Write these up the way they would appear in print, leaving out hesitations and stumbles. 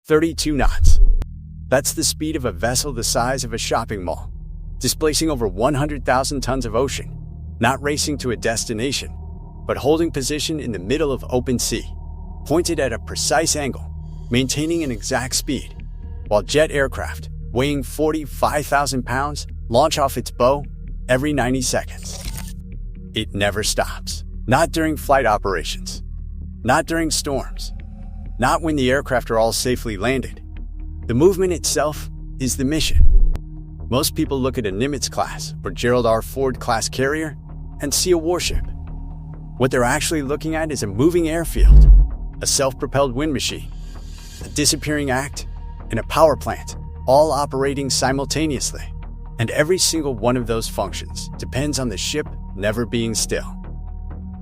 32 knots. That's the speed of a vessel the size of a shopping mall, displacing over 100,000 tons of ocean, not racing to a destination, but holding position in the middle of open sea, pointed at a precise angle, maintaining an exact speed, while jet aircraft, weighing 45,000 pounds, launch off its bow every 90 seconds. It never stops. Not during flight operations. Not during storms. Not when the aircraft are all safely landed. The movement itself is the mission. Most people look at a Nimitz class or Gerald R. Ford class carrier and see a warship. What they're actually looking at is a moving airfield, a self-propelled wind machine, a disappearing act, and a power plant, all operating simultaneously. And every single one of those functions depends on the ship never being still.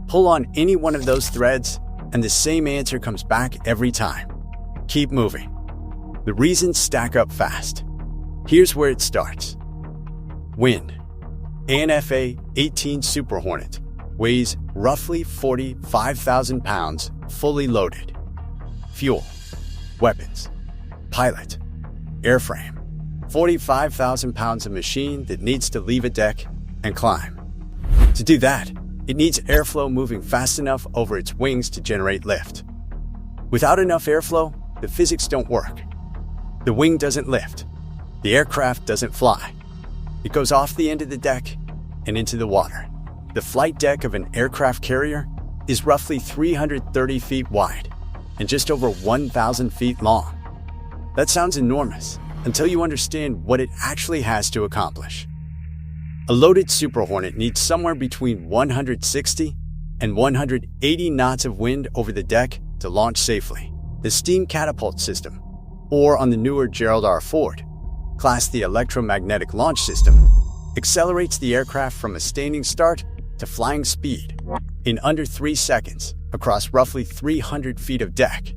Pull on any one of those threads, and the same answer comes back every time. Keep moving. The reasons stack up fast. Here's where it starts. Wind. An FA-18 Super Hornet weighs roughly 45,000 pounds, fully loaded. Fuel. Weapons. Pilot. Airframe. 45,000 pounds of machine that needs to leave a deck and climb. To do that, it needs airflow moving fast enough over its wings to generate lift. Without enough airflow, the physics don't work. The wing doesn't lift. The aircraft doesn't fly. It goes off the end of the deck and into the water. The flight deck of an aircraft carrier is roughly 330 feet wide and just over 1,000 feet long. That sounds enormous until you understand what it actually has to accomplish. A loaded Super Hornet needs somewhere between 160 and 180 knots of wind over the deck to launch safely. The steam catapult system, or on the newer Gerald R. Ford, classed the electromagnetic launch system, accelerates the aircraft from a standing start to flying speed in under 3 seconds across roughly 300 feet of deck.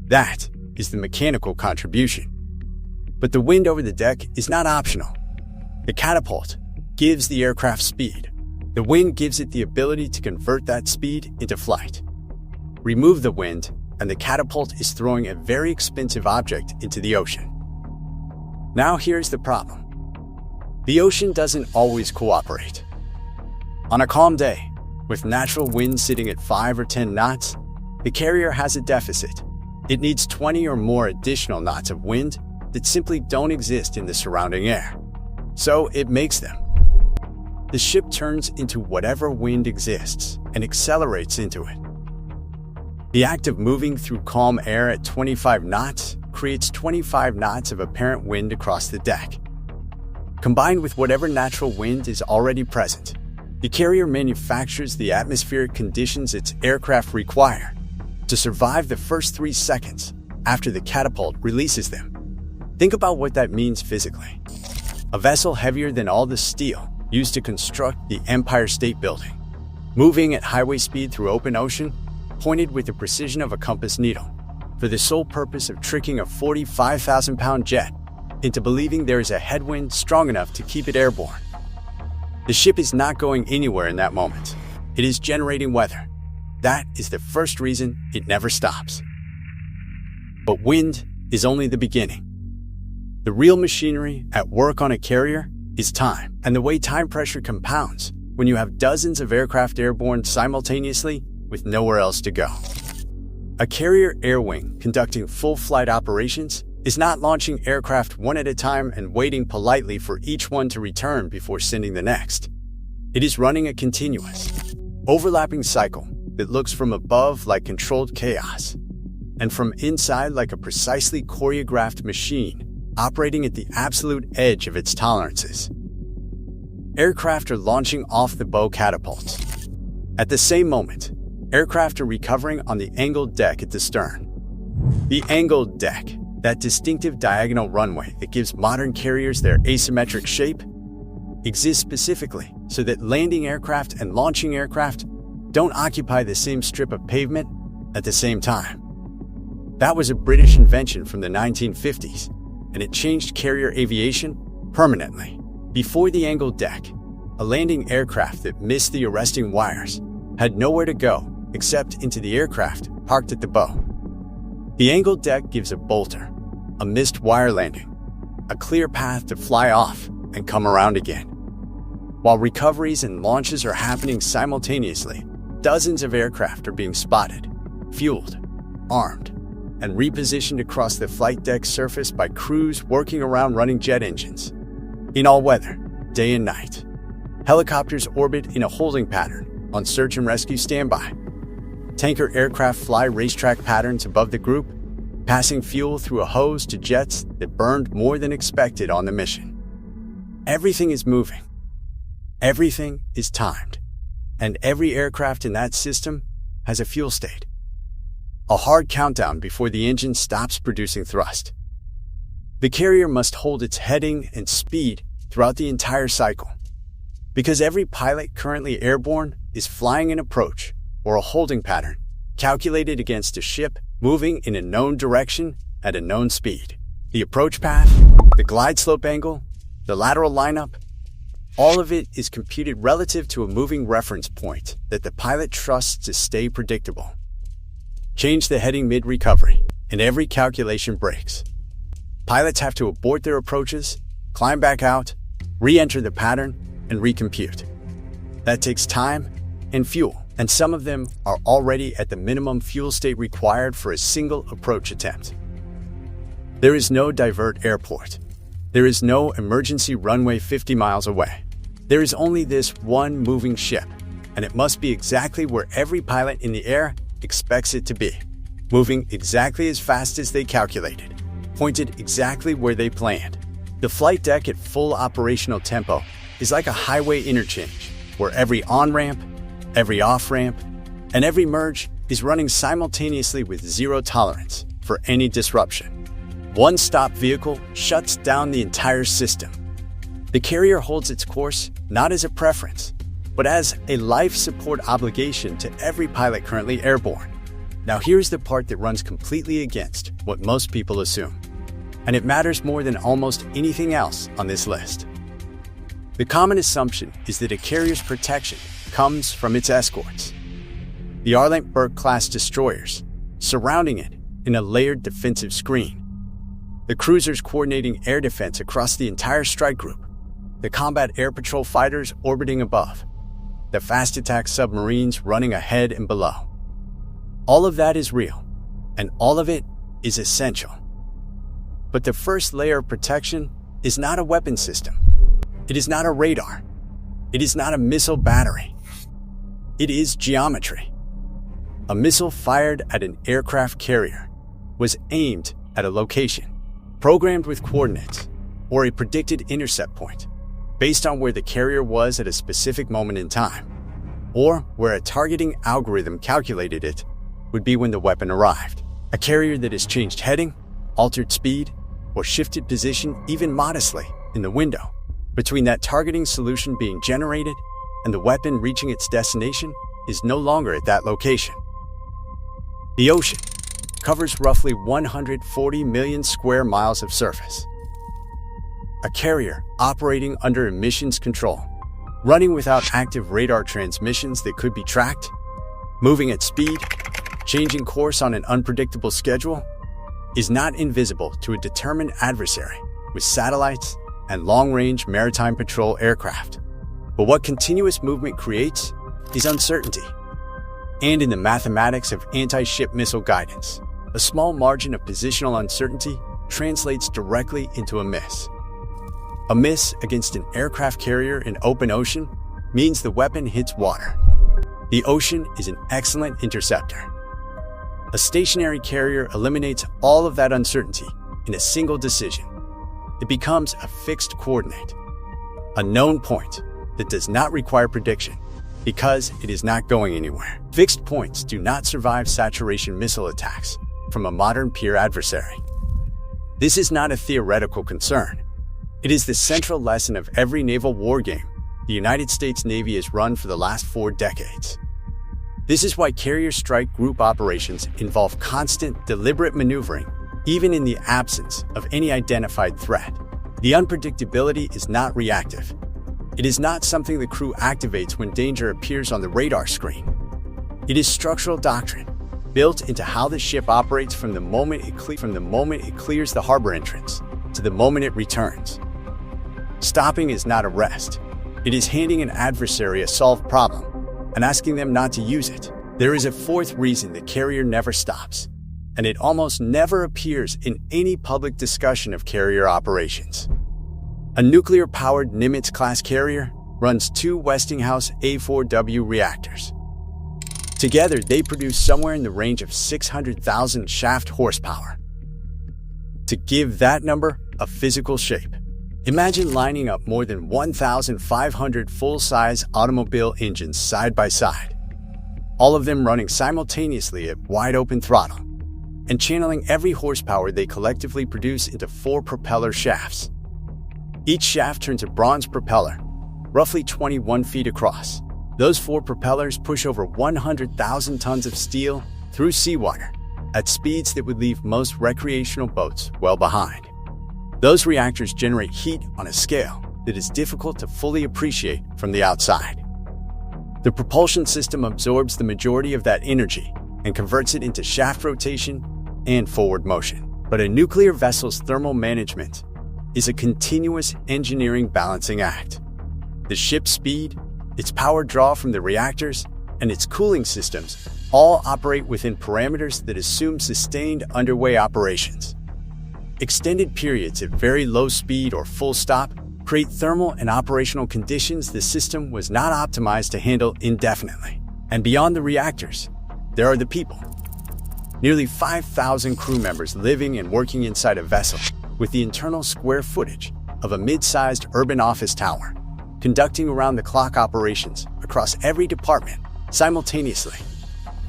That is the mechanical contribution. But the wind over the deck is not optional. The catapult gives the aircraft speed. The wind gives it the ability to convert that speed into flight. Remove the wind, and the catapult is throwing a very expensive object into the ocean. Now here's the problem. The ocean doesn't always cooperate. On a calm day, with natural winds sitting at 5 or 10 knots, the carrier has a deficit. It needs 20 or more additional knots of wind that simply don't exist in the surrounding air. So it makes them. The ship turns into whatever wind exists and accelerates into it. The act of moving through calm air at 25 knots creates 25 knots of apparent wind across the deck. Combined with whatever natural wind is already present, the carrier manufactures the atmospheric conditions its aircraft require to survive the first 3 seconds after the catapult releases them. Think about what that means physically. A vessel heavier than all the steel used to construct the Empire State Building, moving at highway speed through open ocean, pointed with the precision of a compass needle, for the sole purpose of tricking a 45,000-pound jet into believing there is a headwind strong enough to keep it airborne. The ship is not going anywhere in that moment. It is generating weather. That is the first reason it never stops. But wind is only the beginning. The real machinery at work on a carrier is time, and the way time pressure compounds when you have dozens of aircraft airborne simultaneously with nowhere else to go. A carrier air wing conducting full flight operations is not launching aircraft one at a time and waiting politely for each one to return before sending the next. It is running a continuous, overlapping cycle that looks from above like controlled chaos, and from inside like a precisely choreographed machine operating at the absolute edge of its tolerances. Aircraft are launching off the bow catapults. At the same moment, aircraft are recovering on the angled deck at the stern. The angled deck, that distinctive diagonal runway that gives modern carriers their asymmetric shape, exists specifically so that landing aircraft and launching aircraft don't occupy the same strip of pavement at the same time. That was a British invention from the 1950s, and it changed carrier aviation permanently. Before the angled deck, a landing aircraft that missed the arresting wires had nowhere to go except into the aircraft parked at the bow. The angled deck gives a bolter, a missed wire landing, a clear path to fly off and come around again. While recoveries and launches are happening simultaneously, dozens of aircraft are being spotted, fueled, armed, and repositioned across the flight deck surface by crews working around running jet engines. In all weather, day and night, helicopters orbit in a holding pattern on search and rescue standby. Tanker aircraft fly racetrack patterns above the group, passing fuel through a hose to jets that burned more than expected on the mission. Everything is moving. Everything is timed. And every aircraft in that system has a fuel state. A hard countdown before the engine stops producing thrust. The carrier must hold its heading and speed throughout the entire cycle, because every pilot currently airborne is flying an approach or a holding pattern calculated against a ship moving in a known direction at a known speed. The approach path, the glide slope angle, the lateral lineup, all of it is computed relative to a moving reference point that the pilot trusts to stay predictable. Change the heading mid-recovery, and every calculation breaks. Pilots have to abort their approaches, climb back out, re-enter the pattern, and recompute. That takes time and fuel, and some of them are already at the minimum fuel state required for a single approach attempt. There is no divert airport. There is no emergency runway 50 miles away. There is only this one moving ship, and it must be exactly where every pilot in the air expects it to be, moving exactly as fast as they calculated, pointed exactly where they planned. The flight deck at full operational tempo is like a highway interchange, where every on-ramp, every off-ramp, and every merge is running simultaneously with zero tolerance for any disruption. One stop vehicle shuts down the entire system. The carrier holds its course not as a preference, but as a life support obligation to every pilot currently airborne. Now here's the part that runs completely against what most people assume, and it matters more than almost anything else on this list. The common assumption is that a carrier's protection comes from its escorts. The Arleigh-Burke-class destroyers, surrounding it in a layered defensive screen. The cruisers coordinating air defense across the entire strike group. The combat air patrol fighters orbiting above. The fast attack submarines running ahead and below. All of that is real, and all of it is essential. But the first layer of protection is not a weapon system. It is not a radar. It is not a missile battery. It is geometry. A missile fired at an aircraft carrier was aimed at a location, programmed with coordinates, or a predicted intercept point, based on where the carrier was at a specific moment in time, or where a targeting algorithm calculated it would be when the weapon arrived. A carrier that has changed heading, altered speed, or shifted position even modestly in the window between that targeting solution being generated and the weapon reaching its destination is no longer at that location. The ocean covers roughly 140 million square miles of surface. A carrier operating under emissions control, running without active radar transmissions that could be tracked, moving at speed, changing course on an unpredictable schedule, is not invisible to a determined adversary with satellites and long-range maritime patrol aircraft. But what continuous movement creates is uncertainty. And in the mathematics of anti-ship missile guidance, a small margin of positional uncertainty translates directly into a miss. A miss against an aircraft carrier in open ocean means the weapon hits water. The ocean is an excellent interceptor. A stationary carrier eliminates all of that uncertainty in a single decision. It becomes a fixed coordinate, a known point that does not require prediction because it is not going anywhere. Fixed points do not survive saturation missile attacks from a modern peer adversary. This is not a theoretical concern. It is the central lesson of every naval wargame the United States Navy has run for the last 4 decades. This is why carrier strike group operations involve constant, deliberate maneuvering, even in the absence of any identified threat. The unpredictability is not reactive. It is not something the crew activates when danger appears on the radar screen. It is structural doctrine, built into how the ship operates from the moment it clears the harbor entrance to the moment it returns. Stopping is not a rest. It is handing an adversary a solved problem and asking them not to use it. There is a fourth reason the carrier never stops, and it almost never appears in any public discussion of carrier operations. A nuclear-powered Nimitz-class carrier runs 2 Westinghouse A4W reactors. Together, they produce somewhere in the range of 600,000 shaft horsepower. To give that number a physical shape, imagine lining up more than 1,500 full-size automobile engines side by side, all of them running simultaneously at wide-open throttle, and channeling every horsepower they collectively produce into 4 propeller shafts. Each shaft turns a bronze propeller, roughly 21 feet across. Those 4 propellers push over 100,000 tons of steel through seawater at speeds that would leave most recreational boats well behind. Those reactors generate heat on a scale that is difficult to fully appreciate from the outside. The propulsion system absorbs the majority of that energy and converts it into shaft rotation and forward motion. But a nuclear vessel's thermal management is a continuous engineering balancing act. The ship's speed, its power draw from the reactors, and its cooling systems all operate within parameters that assume sustained underway operations. Extended periods at very low speed or full stop create thermal and operational conditions the system was not optimized to handle indefinitely. And beyond the reactors, there are the people. Nearly 5,000 crew members living and working inside a vessel with the internal square footage of a mid-sized urban office tower, conducting around-the-clock operations across every department simultaneously.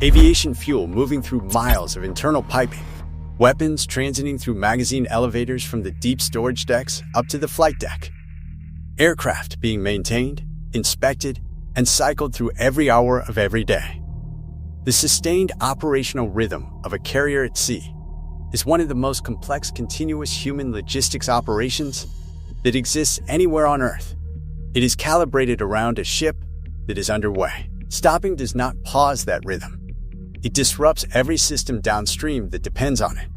Aviation fuel moving through miles of internal piping, weapons transiting through magazine elevators from the deep storage decks up to the flight deck, aircraft being maintained, inspected, and cycled through every hour of every day. The sustained operational rhythm of a carrier at sea is one of the most complex continuous human logistics operations that exists anywhere on Earth. It is calibrated around a ship that is underway. Stopping does not pause that rhythm. It disrupts every system downstream that depends on it.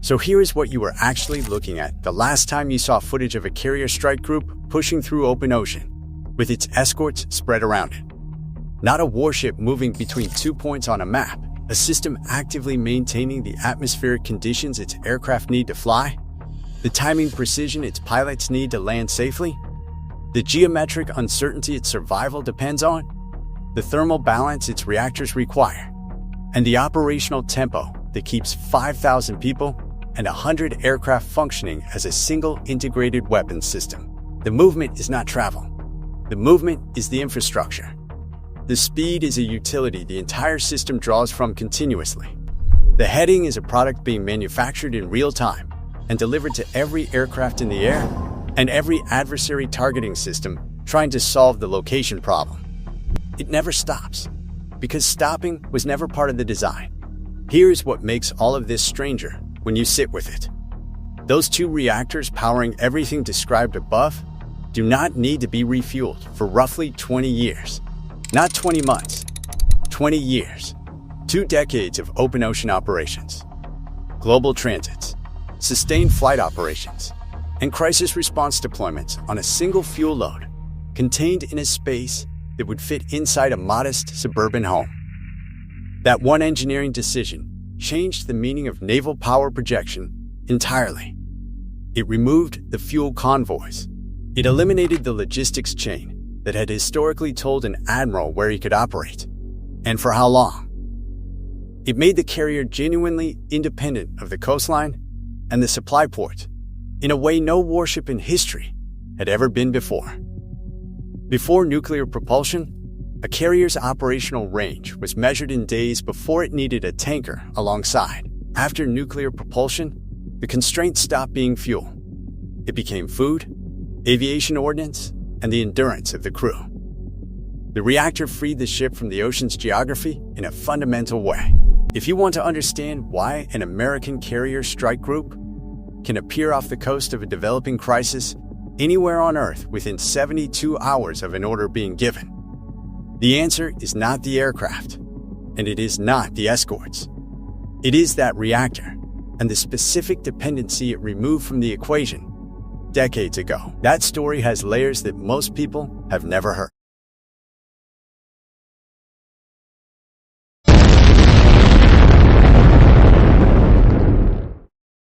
So here is what you were actually looking at the last time you saw footage of a carrier strike group pushing through open ocean, with its escorts spread around it. Not a warship moving between 2 points on a map, a system actively maintaining the atmospheric conditions its aircraft need to fly, the timing precision its pilots need to land safely, the geometric uncertainty its survival depends on, the thermal balance its reactors require, and the operational tempo that keeps 5,000 people and 100 aircraft functioning as a single integrated weapons system. The movement is not travel. The movement is the infrastructure. The speed is a utility the entire system draws from continuously. The heading is a product being manufactured in real time and delivered to every aircraft in the air and every adversary targeting system trying to solve the location problem. It never stops, because stopping was never part of the design. Here's what makes all of this stranger when you sit with it. Those 2 reactors powering everything described above do not need to be refueled for roughly 20 years. Not 20 months, 20 years. 2 decades of open ocean operations, global transits, sustained flight operations, and crisis response deployments on a single fuel load, contained in a space that would fit inside a modest suburban home. That one engineering decision changed the meaning of naval power projection entirely. It removed the fuel convoys. It eliminated the logistics chain that had historically told an admiral where he could operate, and for how long. It made the carrier genuinely independent of the coastline and the supply port, in a way no warship in history had ever been before. Before nuclear propulsion, a carrier's operational range was measured in days before it needed a tanker alongside. After nuclear propulsion, the constraint stopped being fuel. It became food, aviation ordnance, and the endurance of the crew. The reactor freed the ship from the ocean's geography in a fundamental way. If you want to understand why an American carrier strike group can appear off the coast of a developing crisis anywhere on Earth within 72 hours of an order being given, the answer is not the aircraft. And it is not the escorts. It is that reactor and the specific dependency it removed from the equation decades ago. That story has layers that most people have never heard.